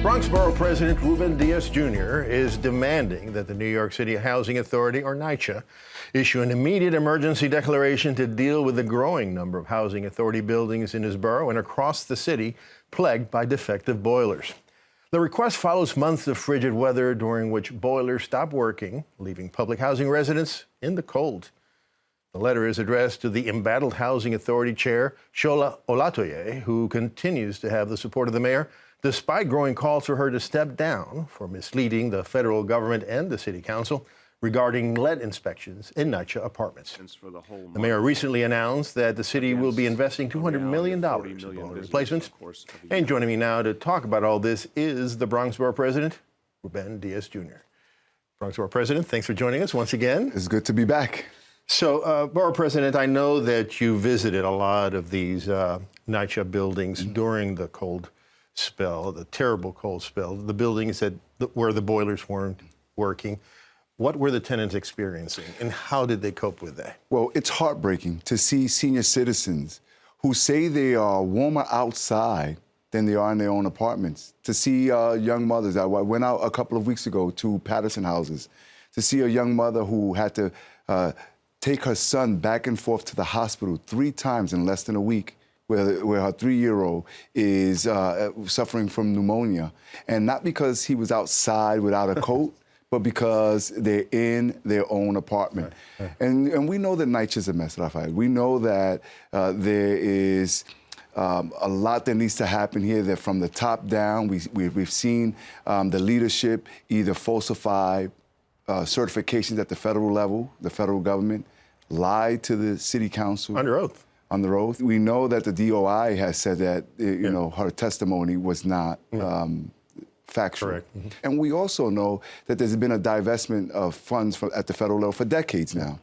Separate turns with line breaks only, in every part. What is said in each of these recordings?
Bronx Borough President Ruben Diaz Jr. is demanding that the New York City Housing Authority, or NYCHA, issue an immediate emergency declaration to deal with the growing number of housing authority buildings in his borough and across the city plagued by defective boilers. The request follows months of frigid weather during which boilers stopped working, leaving public housing residents in the cold. The letter is addressed to the embattled Housing Authority Chair, Shola Olatoye, who continues to have the support of the mayor, despite growing calls for her to step down for misleading the federal government and the city council regarding lead inspections in NYCHA apartments. The mayor recently announced that the city will be investing $200 million in boiler replacements. And joining me now to talk about all this is the Bronx Borough President, Ruben Diaz Jr. Bronx Borough President, thanks for joining us once again.
It's good to be back.
So, Borough President, I know that you visited a lot of these NYCHA buildings during the cold spell, the terrible cold spell, the buildings where the boilers weren't working. What were the tenants experiencing, and how did they cope with that?
Well, it's heartbreaking to see senior citizens who say they are warmer outside than they are in their own apartments. To see young mothers. I went out a couple of weeks ago to Patterson houses to see a young mother who had to take her son back and forth to the hospital 3 times in less than a week, where her 3-year-old is suffering from pneumonia. And not because he was outside without a coat, but because they're in their own apartment. Right. And we know that NYCHA is a mess, Rafael. We know that there is a lot that needs to happen here, that from the top down, we've seen the leadership either falsify certifications at the federal level, the federal government, lie to the city council.
Under oath.
Under oath. We know that the DOI has said that, you know, her testimony was not factual.
Correct. Mm-hmm.
And we also know that there's been a divestment of funds at the federal level for decades now.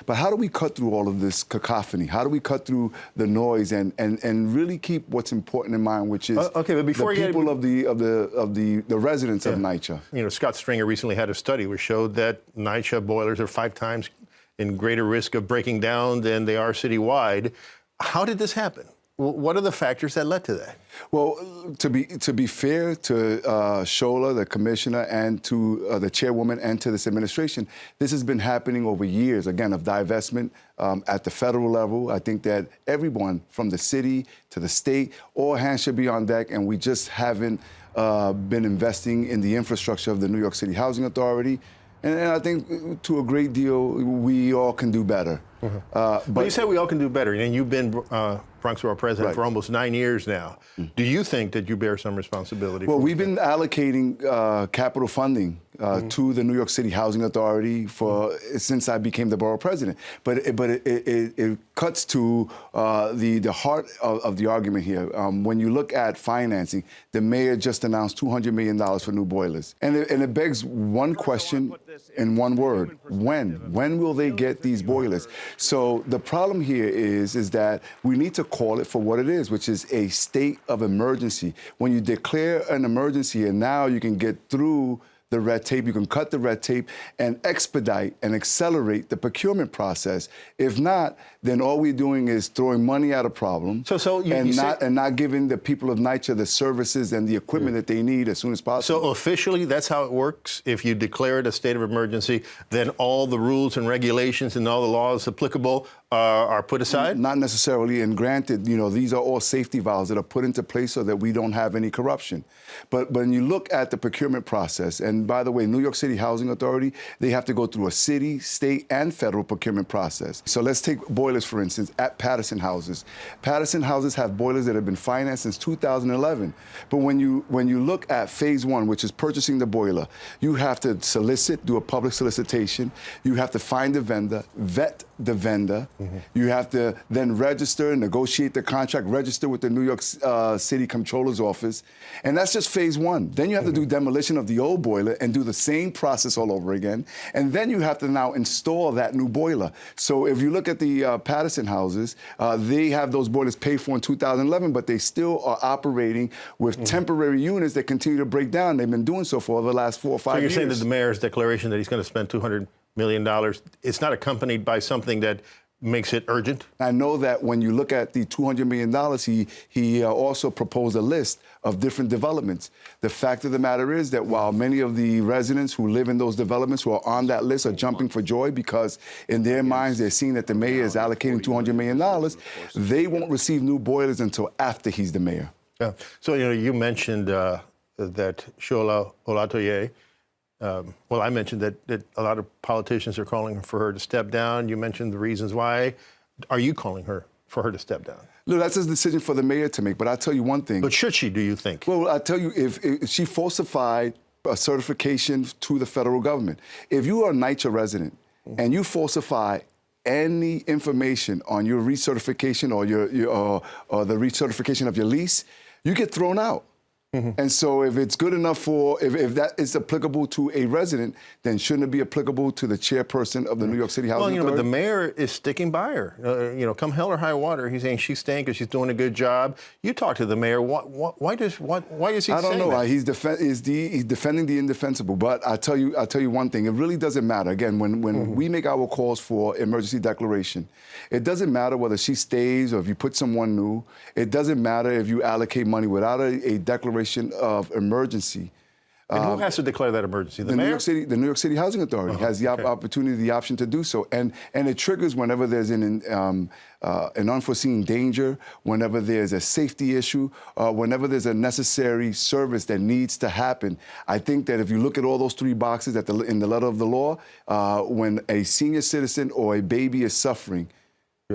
But how do we cut through all of this cacophony? How do we cut through the noise and really keep what's important in mind, which is
okay, but before
the people of the residents of NYCHA?
You know, Scott Stringer recently had a study which showed that NYCHA boilers are 5 times in greater risk of breaking down than they are citywide. How did this happen? What are the factors that led to that?
Well, to be fair to Shola, the commissioner, and to the chairwoman and to this administration, this has been happening over years, again, of divestment at the federal level. I think that everyone from the city to the state, all hands should be on deck, and we just haven't been investing in the infrastructure of the New York City Housing Authority. And I think to a great deal, we all can do better.
Mm-hmm. But you say we all can do better, and you've been Bronx Borough President for almost 9 years now. Do you think that you bear some responsibility?
Well, we've been allocating capital funding to the New York City Housing Authority since I became the borough president. But it cuts to the heart of the argument here. When you look at financing, the mayor just announced $200 million for new boilers. And it begs one question in one word: when? When will they get these boilers? So the problem here is that we need to call it for what it is, which is a state of emergency. When you declare an emergency and now you can get through the red tape, you can cut the red tape and expedite and accelerate the procurement process. If not, then all we're doing is throwing money at a problem and not giving the people of NYCHA the services and the equipment that they need as soon as possible.
So officially, that's how it works? If you declare it a state of emergency, then all the rules and regulations and all the laws applicable are put aside?
Not necessarily, and granted, you know, these are all safety valves that are put into place so that we don't have any corruption. But when you look at the procurement process, and by the way, New York City Housing Authority, they have to go through a city, state, and federal procurement process. So let's take boilers, for instance, at Patterson houses. Patterson houses have boilers that have been financed since 2011. But when you look at phase 1, which is purchasing the boiler, you have to do a public solicitation. You have to find the vendor, vet the vendor. You have to then register, negotiate the contract, register with the New York City Comptroller's Office. And that's just phase 1. Then you have to do demolition of the old boiler and do the same process all over again. And then you have to now install that new boiler. So if you look at the Patterson houses, they have those boilers paid for in 2011, but they still are operating with temporary units that continue to break down. They've been doing so for the last 4 or 5 years.
So you're saying that the mayor's declaration that he's going to spend $200 million, it's not accompanied by something that makes it urgent?
I know that when you look at the $200 million, he also proposed a list of different developments. The fact of the matter is that while many of the residents who live in those developments who are on that list are jumping for joy because in their minds they're seeing that the mayor is allocating $200 million, they won't receive new boilers until after he's the mayor.
Yeah. So, you mentioned that Shola Olatoye. Well, I mentioned that a lot of politicians are calling for her to step down. You mentioned the reasons why. Are you calling for her to step down?
No, that's a decision for the mayor to make. But I'll tell you one thing.
But should she, do you think?
Well, I'll tell you, if she falsified a certification to the federal government, if you are a NYCHA resident and you falsify any information on your recertification or the recertification of your lease, you get thrown out. And so if it's good enough if that is applicable to a resident, then shouldn't it be applicable to the chairperson of the New York City Housing Authority?
But the mayor is sticking by her. Come hell or high water, he's saying she's staying because she's doing a good job. You talk to the mayor. Why is he saying that?
I don't know. He's defending the indefensible. But I'll tell you one thing. It really doesn't matter. Again, when we make our calls for emergency declaration, it doesn't matter whether she stays or if you put someone new. It doesn't matter if you allocate money without a declaration of emergency.
And who has to declare that emergency? The
mayor?
mayor?
The New York City Housing Authority has the opportunity, the option to do so. And it triggers whenever there's an unforeseen danger, whenever there's a safety issue, whenever there's a necessary service that needs to happen. I think that if you look at all those three boxes in the letter of the law, when a senior citizen or a baby is suffering,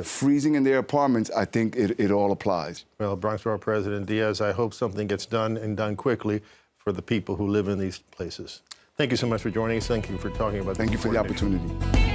freezing in their apartments, I think it all applies.
Well, Bronx Borough President Diaz, I hope something gets done and done quickly for the people who live in these places. Thank you so much for joining us. Thank you for talking about this.
Thank you for the opportunity.